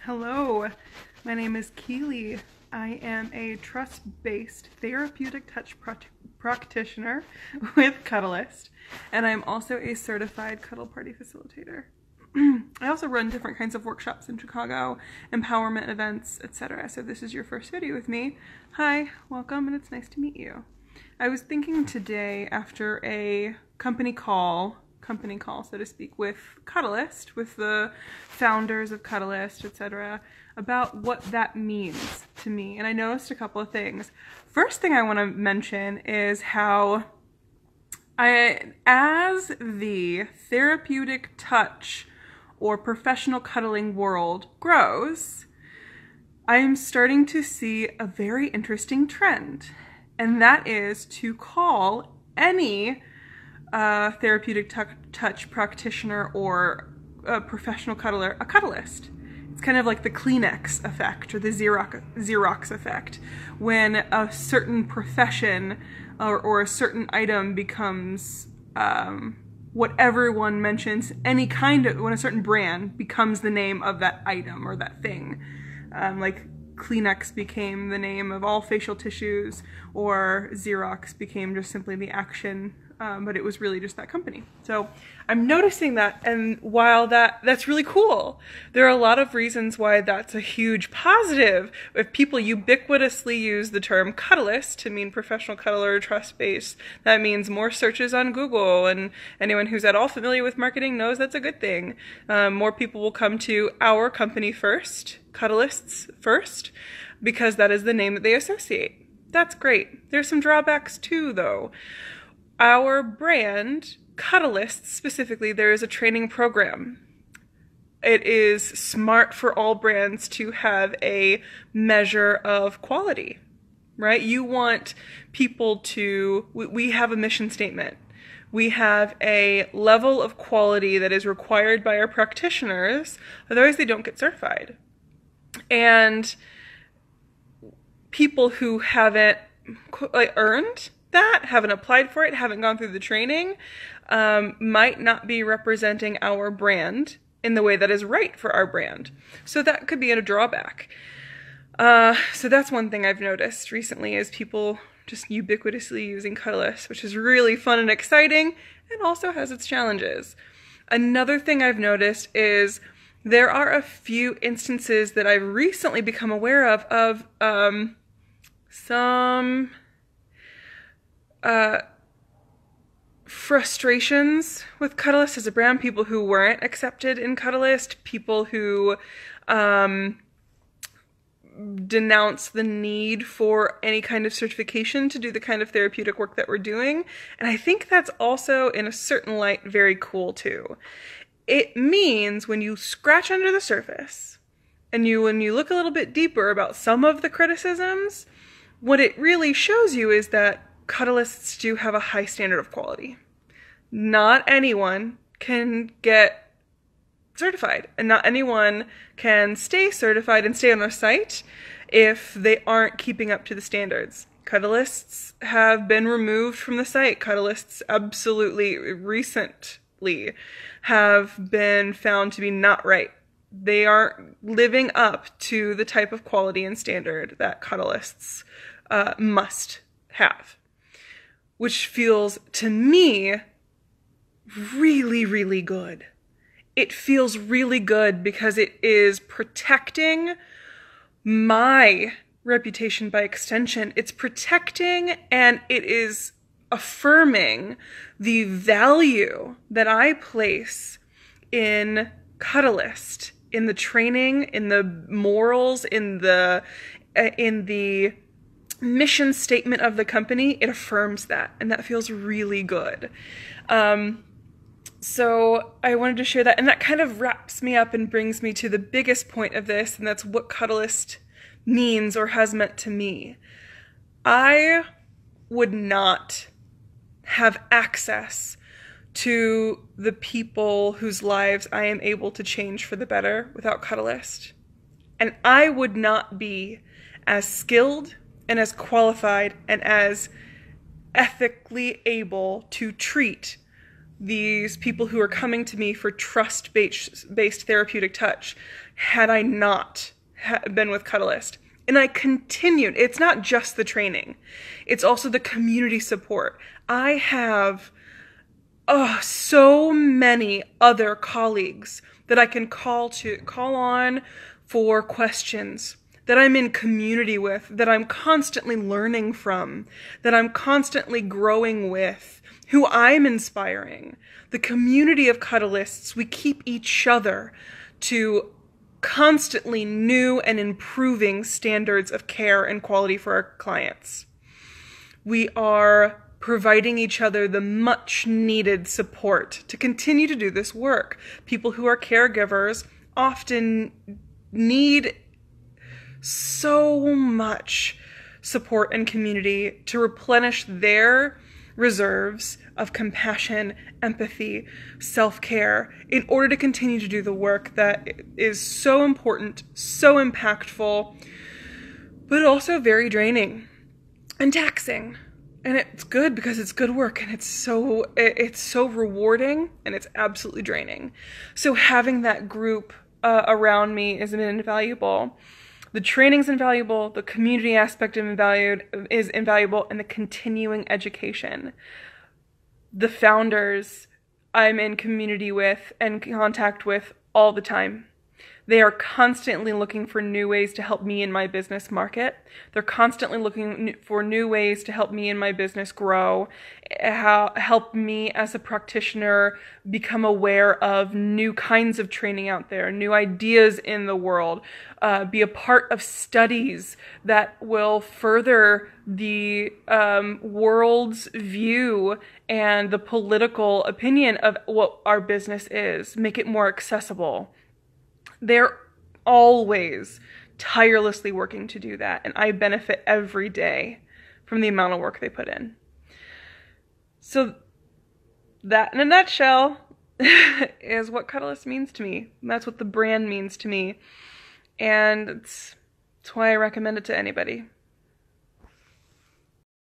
Hello, my name is Keeley. I am a trust-based therapeutic touch practitioner with Cuddlist, and I'm also a certified cuddle party facilitator. I also run different kinds of workshops in Chicago, empowerment events, etc. So if this is your first video with me, hi, welcome, and it's nice to meet you. I was thinking today after a company call, so to speak, with Cuddlist, with the founders of Cuddlist, etc., about what that means to me. And I noticed a couple of things. First thing I want to mention is how as the therapeutic touch or professional cuddling world grows, I am starting to see a very interesting trend. And that is to call any therapeutic touch practitioner or a professional cuddler a cuddlist. It's kind of like the Kleenex effect or the Xerox effect, when a certain profession or a certain item becomes what everyone mentions, when a certain brand becomes the name of that item or that thing. Like Kleenex became the name of all facial tissues, or Xerox became just simply the action, but it was really just that company. So I'm noticing that, and while that's really cool, there are a lot of reasons why that's a huge positive. If people ubiquitously use the term cuddlist to mean professional cuddler or trust-based, that means more searches on Google, and anyone who's at all familiar with marketing knows that's a good thing. More people will come to our company first, Cuddlists first, because that is the name that they associate. That's great. There's some drawbacks too, though. Our brand, Cuddlist specifically, there is a training program. It is smart for all brands to have a measure of quality, right? You want people to, we have a mission statement. We have a level of quality that is required by our practitioners, otherwise they don't get certified. And people who haven't earned that, haven't applied for it, haven't gone through the training, might not be representing our brand in the way that is right for our brand. So that could be a drawback. So that's one thing I've noticed recently, is people just ubiquitously using Cuddlist, which is really fun and exciting, and also has its challenges. Another thing I've noticed is there are a few instances that I've recently become aware of some frustrations with Cuddlist as a brand, people who weren't accepted in Cuddlist, people who denounce the need for any kind of certification to do the kind of therapeutic work that we're doing. And I think that's also, in a certain light, very cool too. It means when you scratch under the surface and when you look a little bit deeper about some of the criticisms, what it really shows you is that Cuddlists do have a high standard of quality. Not anyone can get certified, and not anyone can stay certified and stay on our site if they aren't keeping up to the standards. Cuddlists have been removed from the site. Cuddlists absolutely recently have been found to be not right. They aren't living up to the type of quality and standard that Cuddlists must have, which feels to me really, really good. It feels really good because it is protecting my reputation by extension. It's protecting and it is affirming the value that I place in Cuddlist, in the training, in the morals, in the mission statement of the company. It affirms that, and that feels really good. So I wanted to share that, and that kind of wraps me up and brings me to the biggest point of this, and that's what Cuddlist means or has meant to me. I would not have access to the people whose lives I am able to change for the better without Cuddlist. And I would not be as skilled and as qualified and as ethically able to treat these people who are coming to me for trust-based therapeutic touch had I not been with Cuddlist. And I continued. It's not just the training. It's also the community support. I have so many other colleagues that I can call on for questions, that I'm in community with, that I'm constantly learning from, that I'm constantly growing with, who I'm inspiring. The community of Cuddlists, we keep each other to constantly new and improving standards of care and quality for our clients. We are providing each other the much needed support to continue to do this work. People who are caregivers often need so much support and community to replenish their reserves of compassion, empathy, self-care in order to continue to do the work that is so important, so impactful, but also very draining and taxing. And it's good because it's good work, and it's so rewarding, and it's absolutely draining. So having that group around me is invaluable. The training's invaluable, the community aspect is invaluable, and the continuing education. The founders I'm in community with and contact with all the time. They are constantly looking for new ways to help me in my business market. They're constantly looking for new ways to help me in my business grow, help me as a practitioner become aware of new kinds of training out there, new ideas in the world, be a part of studies that will further the world's view and the political opinion of what our business is, make it more accessible. They're always tirelessly working to do that, and I benefit every day from the amount of work they put in. So that, in a nutshell, is what Cuddlist means to me. And that's what the brand means to me, and it's why I recommend it to anybody.